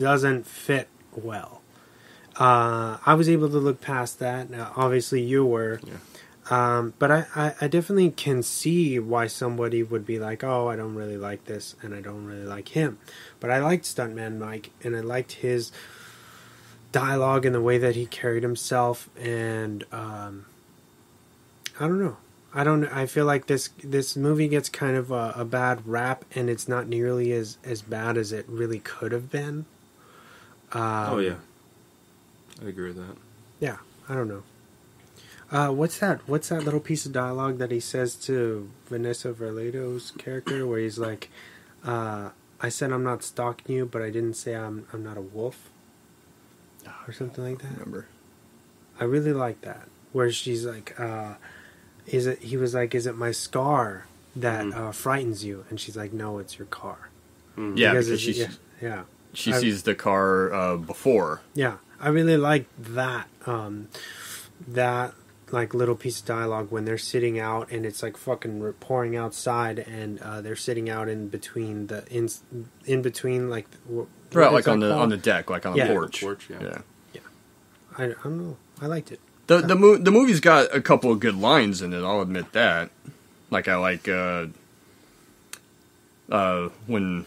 doesn't fit well. I was able to look past that. Now, obviously, you were. Yeah. But I definitely can see why somebody would be like, oh, I don't really like this, and I don't really like him. But I liked Stuntman Mike, and I liked his dialogue and the way that he carried himself, and I don't know. I feel like this movie gets kind of a bad rap, and it's not nearly as bad as it really could have been. Oh, yeah. I agree with that. Yeah, I don't know. What's that little piece of dialogue that he says to Vanessa Verlado's character, where he's like, I said I'm not stalking you, but I didn't say I'm not a wolf, or something like that. I remember. I really like that, where she's like, is it my scar that frightens you? And she's like, no, it's your car. Yeah, because she sees the car before. Yeah, I really like that. That like little piece of dialogue when they're sitting out and it's like fucking pouring outside, and they're sitting out in between in between like right, like on the deck, like on the porch. Yeah. I don't know. I liked it. The movie's got a couple of good lines in it. I'll admit that. Like I like when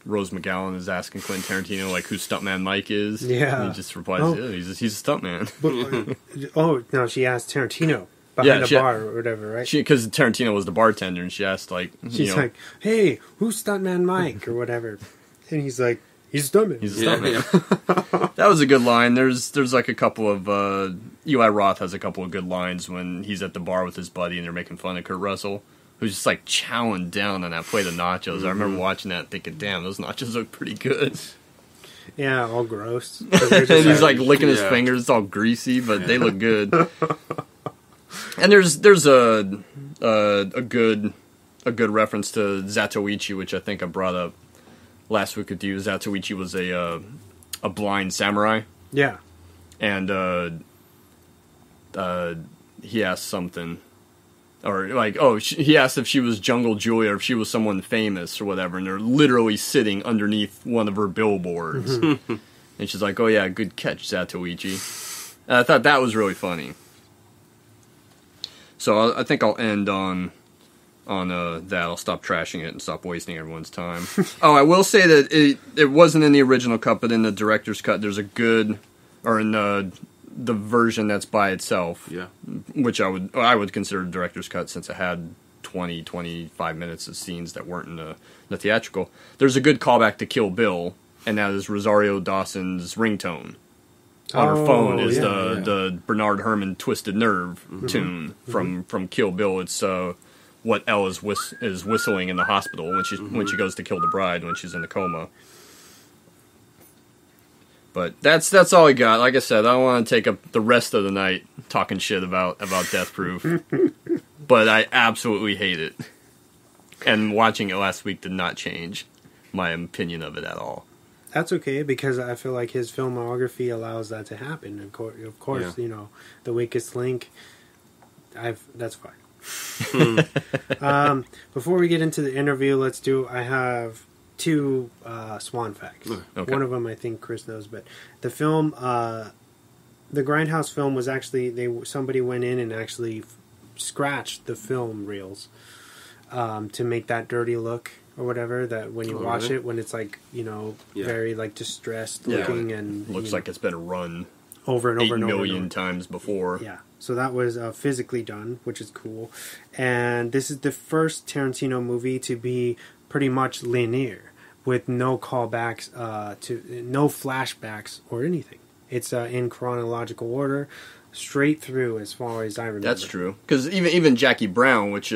Rose McGowan is asking Quentin Tarantino like who Stuntman Mike is. Yeah, and he just replies, "Yeah, he's a stuntman." No, she asked Tarantino behind the bar or whatever, right? Because Tarantino was the bartender, and she asked like, she's like, "Hey, who's Stuntman Mike?" or whatever, and he's like, "He's a stuntman." He's a stuntman. That was a good line. There's like a couple of Eli Roth has a couple of good lines when he's at the bar with his buddy and they're making fun of Kurt Russell, who's just like chowing down on that plate of nachos. Mm-hmm. I remember watching that thinking, damn, those nachos look pretty good. Yeah, all gross. And he's like licking his fingers, it's all greasy, but they look good. And there's a good reference to Zatoichi, which I think I brought up last week with you. Zatoichi was a blind samurai. Yeah. And he asked something. Or like, he asked if she was Jungle Julia or if she was someone famous or whatever, and they're literally sitting underneath one of her billboards. Mm-hmm. And she's like, "Oh yeah, good catch, Zatoichi." And I thought that was really funny. So I think I'll end on that. I'll stop trashing it and stop wasting everyone's time. I will say that it wasn't in the original cut, but in the director's cut, there's a good, or in the version that's by itself, which I would consider a director's cut since it had 25 minutes of scenes that weren't in the theatrical. There's a good callback to Kill Bill, and that is Rosario Dawson's ringtone on her phone is the Bernard Herrmann Twisted Nerve tune from Kill Bill. It's what Elle is whistling in the hospital when she goes to kill the bride when she's in the coma. But that's all I got. Like I said, I don't want to take up the rest of the night talking shit about Death Proof. But I absolutely hate it. And watching it last week did not change my opinion of it at all. That's okay, because I feel like his filmography allows that to happen. Of course, The Weakest Link, that's fine. Before we get into the interview, I have two Swan facts. Okay. One of them I think Chris knows, but the film, the Grindhouse film was actually somebody went in and actually scratched the film reels to make that dirty look or whatever. That when you watch it, when it's like very like distressed looking and looks like it's been run over and over 8 and over million times before. Yeah. So that was physically done, which is cool. And this is the first Tarantino movie to be pretty much linear, with no callbacks, no flashbacks or anything. It's in chronological order, straight through as far as I remember. That's true. Because even Jackie Brown, which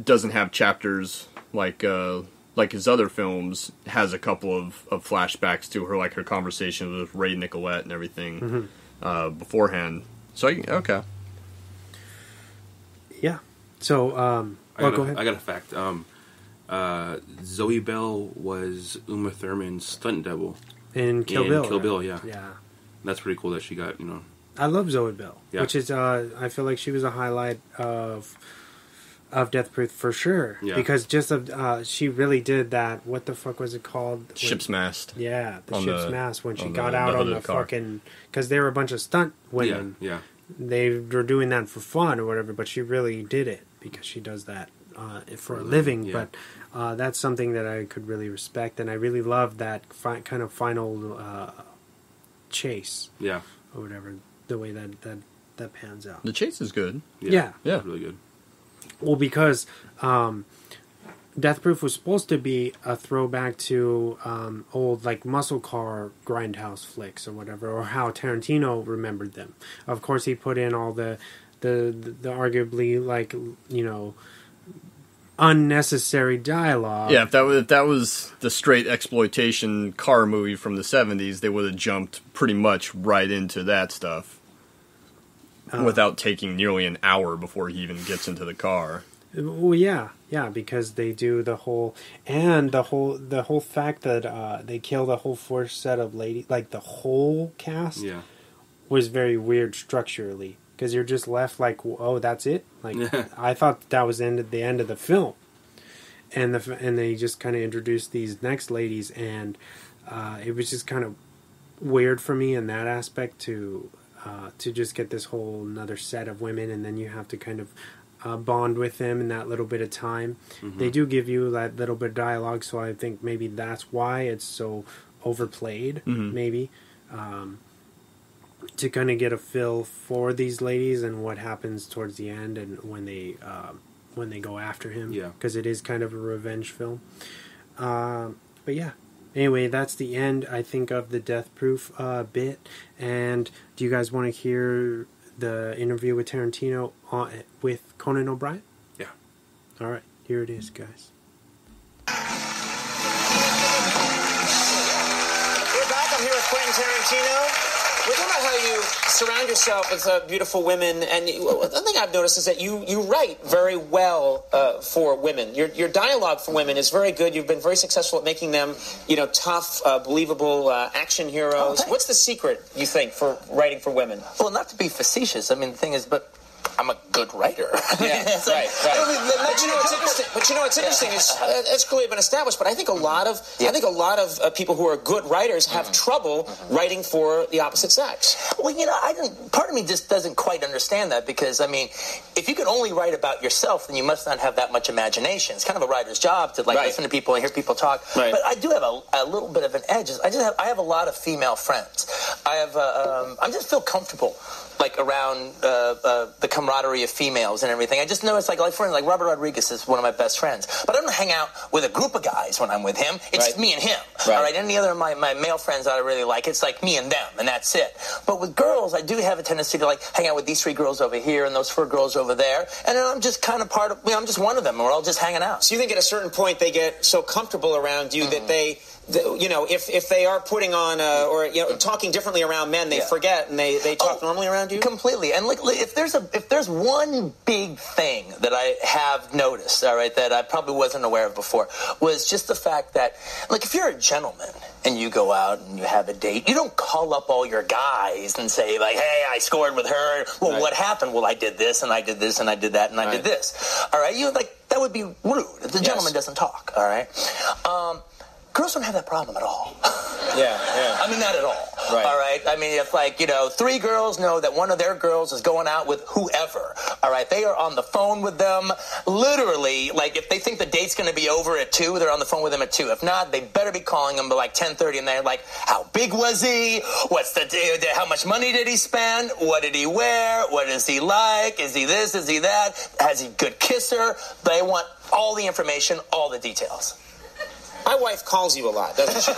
doesn't have chapters like his other films, has a couple of flashbacks to her, like her conversation with Ray Nicolette and everything beforehand. So okay. Yeah. So go ahead. I got a fact. Zoe Bell was Uma Thurman's stunt double in Kill Bill. Kill Bill, yeah. Yeah. That's pretty cool that she got, I love Zoe Bell, which is I feel like she was a highlight of Of Death Proof for sure, because just of she really did that. What the fuck was it called? Ship's mast. Yeah, the ship's mast when she got out on the fucking because they were a bunch of stunt women. Yeah. They were doing that for fun or whatever, but she really did it because she does that for a living. Yeah. But that's something that I could really respect, and I really love that kind of final chase. Yeah, or whatever, the way that pans out. The chase is good. Yeah. really good. Well, because Death Proof was supposed to be a throwback to old like muscle car grindhouse flicks or whatever, or how Tarantino remembered them. Of course, he put in all the arguably like unnecessary dialogue. Yeah, if that was the straight exploitation car movie from the 70s, they would have jumped pretty much right into that stuff. Without taking nearly an hour before he even gets into the car. Well, yeah, because they do the whole fact that they kill the whole first set of ladies, like the whole cast, was very weird structurally. Because you're just left like, oh, that's it. Like I thought that was the end of the film, and they just kind of introduced these next ladies, and it was just kind of weird for me in that aspect to just get this whole another set of women, and then you have to kind of bond with them in that little bit of time. Mm-hmm. They do give you that little bit of dialogue, so I think maybe that's why it's so overplayed, maybe, to kind of get a feel for these ladies and what happens towards the end and when they go after him. Yeah, because it is kind of a revenge film. But yeah. Anyway, that's the end, I think, of the Death Proof bit. And do you guys want to hear the interview with Tarantino with Conan O'Brien? Yeah. All right, here it is, guys. We're back. I'm here with Quentin Tarantino. We're talking about how you surround yourself with beautiful women, and one thing I've noticed is that you write very well for women. Your dialogue for women is very good. You've been very successful at making them, tough, believable action heroes. What's the secret, you think, for writing for women? Well, not to be facetious. I mean, the thing is, but I'm a good writer. Yeah, right. But what's interesting is it's clearly been established. But I think a lot of people who are good writers have trouble writing for the opposite sex. Well, part of me just doesn't quite understand that, because I mean, if you can only write about yourself, then you must not have that much imagination. It's kind of a writer's job to listen to people and hear people talk. Right. But I do have a little bit of an edge. I have a lot of female friends. I just feel comfortable around the camaraderie of females and everything. I just know it's like friends, like Robert Rodriguez is one of my best friends. But I don't hang out with a group of guys when I'm with him. It's just me and him. Right. All right. Any other of my male friends that I really like, it's like me and them, and that's it. But with girls, I do have a tendency to hang out with these 3 girls over here and those 4 girls over there. And then I'm just kind of part of, I'm just one of them, and we're all just hanging out. So you think at a certain point they get so comfortable around you that they... if they are putting on or talking differently around men, they forget and they talk normally around you completely. And if there's one big thing that I have noticed, all right, that I probably wasn't aware of before, was just the fact that if you're a gentleman and you go out and you have a date, you don't call up all your guys and say hey, I scored with her. Well, what happened? Well, I did this and I did this and I did that and I did this. All right, that would be rude if the gentleman doesn't talk. All right. Girls don't have that problem at all. Yeah. I mean, not at all. Right. All right? I mean, if 3 girls know that one of their girls is going out with whoever, all right, they are on the phone with them, literally, if they think the date's going to be over at 2, they're on the phone with them at 2. If not, they better be calling them by 10:30, and they're like, how big was he? How much money did he spend? What did he wear? What is he like? Is he this? Is he that? Has he a good kisser? They want all the information, all the details. My wife calls you a lot, doesn't she?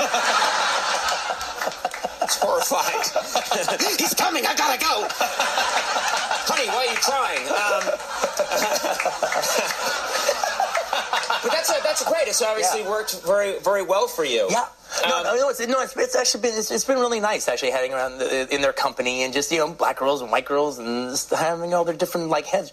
It's horrified. He's coming, I gotta go. Honey, why are you crying? But that's great. It's obviously worked very, very well for you. Yeah. It's actually been really nice actually heading around in their company and just black girls and white girls and just having all their different heads,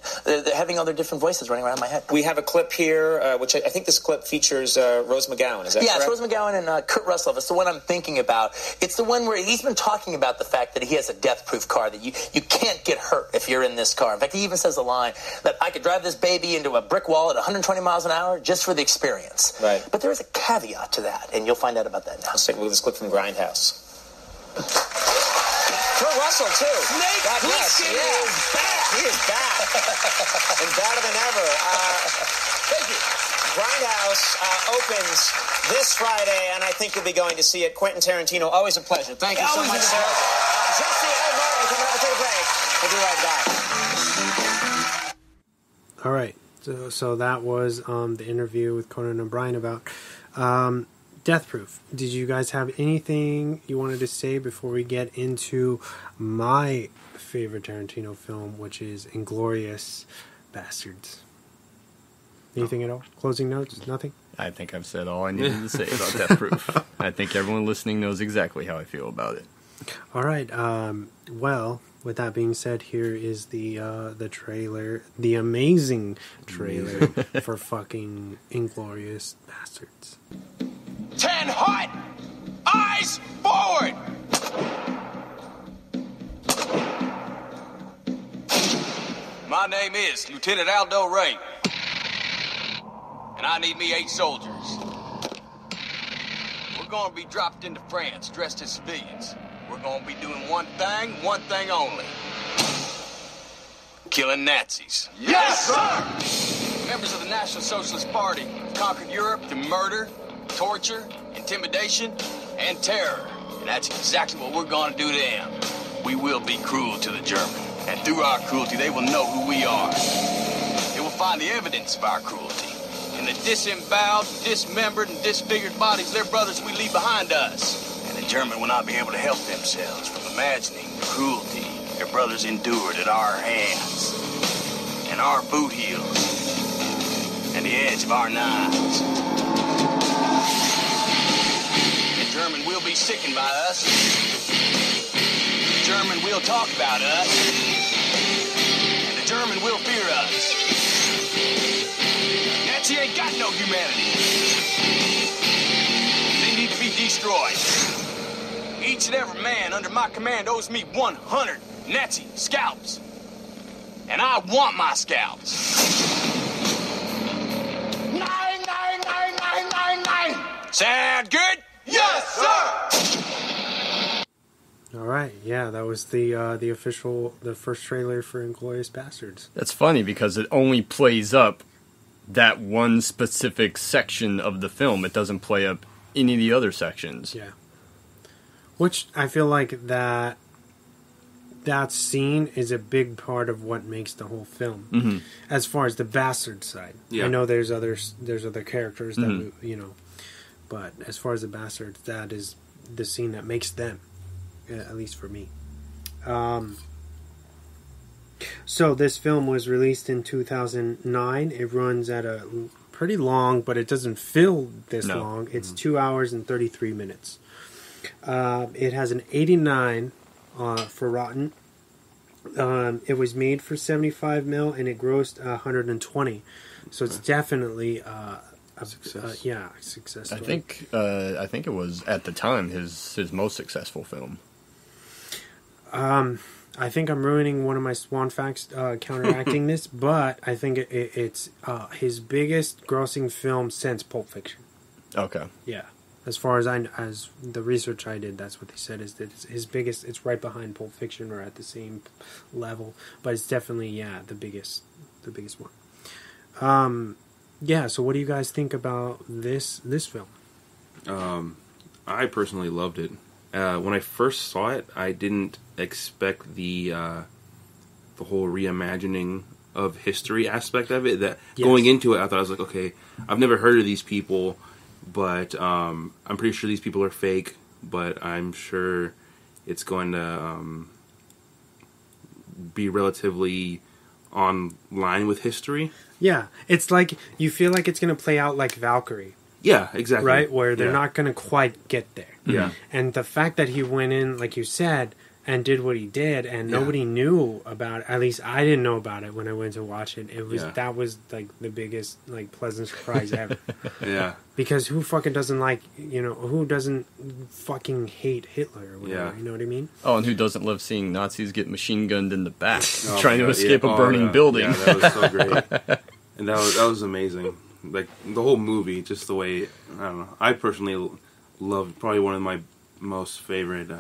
having all their different voices running around my head. We have a clip here, which I think this clip features Rose McGowan. Is that correct? Yeah, it's Rose McGowan and Kurt Russell. It's the one I'm thinking about. It's the one where he's been talking about the fact that he has a death-proof car, that you can't get hurt if you're in this car. In fact, he even says the line that I could drive this baby into a brick wall at 120 miles an hour just for the experience. Right. But there is a caveat to that, and you'll find out about that now. Let's take a look at this clip from Grindhouse. Kurt Russell, too. Snake Plissken is back. He is back. And better than ever. Thank you. Grindhouse opens this Friday, and I think you'll be going to see it. Quentin Tarantino, always a pleasure. Thank you so much, sir. Jesse L. Martin coming up. We'll take a break. We'll be right back. All right. So that was the interview with Conan O'Brien about Death Proof. Did you guys have anything you wanted to say before we get into my favorite Tarantino film, which is Inglourious Basterds? Anything at all? Closing notes? Nothing? I think I've said all I needed to say about Death Proof. I think everyone listening knows exactly how I feel about it. All right. Well, with that being said, here is the trailer, the amazing trailer for fucking Inglourious Basterds. 10 hot! Eyes forward! My name is Lieutenant Aldo Ray. And I need me 8 soldiers. We're gonna be dropped into France dressed as civilians. We're gonna be doing one thing only. Killing Nazis. Yes, sir! Members of the National Socialist Party conquered Europe through murder, torture, intimidation, and terror. And that's exactly what we're gonna do to them. We will be cruel to the German. And through our cruelty, they will know who we are. They will find the evidence of our cruelty in the disemboweled, dismembered, and disfigured bodies of their brothers we leave behind us. And the German will not be able to help themselves from imagining the cruelty their brothers endured at our hands. And our boot heels. And the edge of our knives. The German will be sickened by us. The German will talk about us. And the German will fear us. Nazi ain't got no humanity. They need to be destroyed. Each and every man under my command owes me 100 Nazi scalps. And I want my scalps. 9. Sound good? Yes, sir! All right, yeah, that was the first trailer for Inglourious Basterds. That's funny because it only plays up that one specific section of the film. It doesn't play up any of the other sections. Yeah. Which I feel like that scene is a big part of what makes the whole film. Mm-hmm. As far as the bastard side. Yeah. I know there's other characters that but as far as the bastards, that is the scene that makes them, at least for me. So this film was released in 2009. It runs at a pretty long, but it doesn't feel this long. It's 2 hours and 33 minutes. It has an 89 for Rotten. It was made for 75 mil and it grossed 120. So it's definitely a success. Success. I think it was at the time his most successful film. I think I'm ruining one of my Swan facts counteracting this, but I think it's his biggest grossing film since Pulp Fiction. Okay. Yeah. As far as as the research I did, that's what they said is that it's his biggest. It's right behind Pulp Fiction or at the same level, but it's definitely the biggest one. So what do you guys think about this film? I personally loved it. When I first saw it, I didn't expect the whole reimagining of history aspect of it. Going into it, I thought I was like, okay, I've never heard of these people, but I'm pretty sure these people are fake. But I'm sure it's going to be relatively on line with history. Yeah, it's like you feel like it's going to play out like Valkyrie. Yeah, exactly. Right? Where they're not going to quite get there. Yeah. And the fact that he went in, like you said, and did what he did, and nobody knew about it. At least I didn't know about it when I went to watch it. It was that was like the biggest like pleasant surprise ever. Yeah. Because who fucking doesn't like, who doesn't fucking hate Hitler or whatever, you know what I mean? Oh, and who doesn't love seeing Nazis get machine gunned in the back trying to escape a burning building? Yeah, that was so great. And that was amazing. Like the whole movie, just the way, I don't know. I personally loved, probably one of my most favorite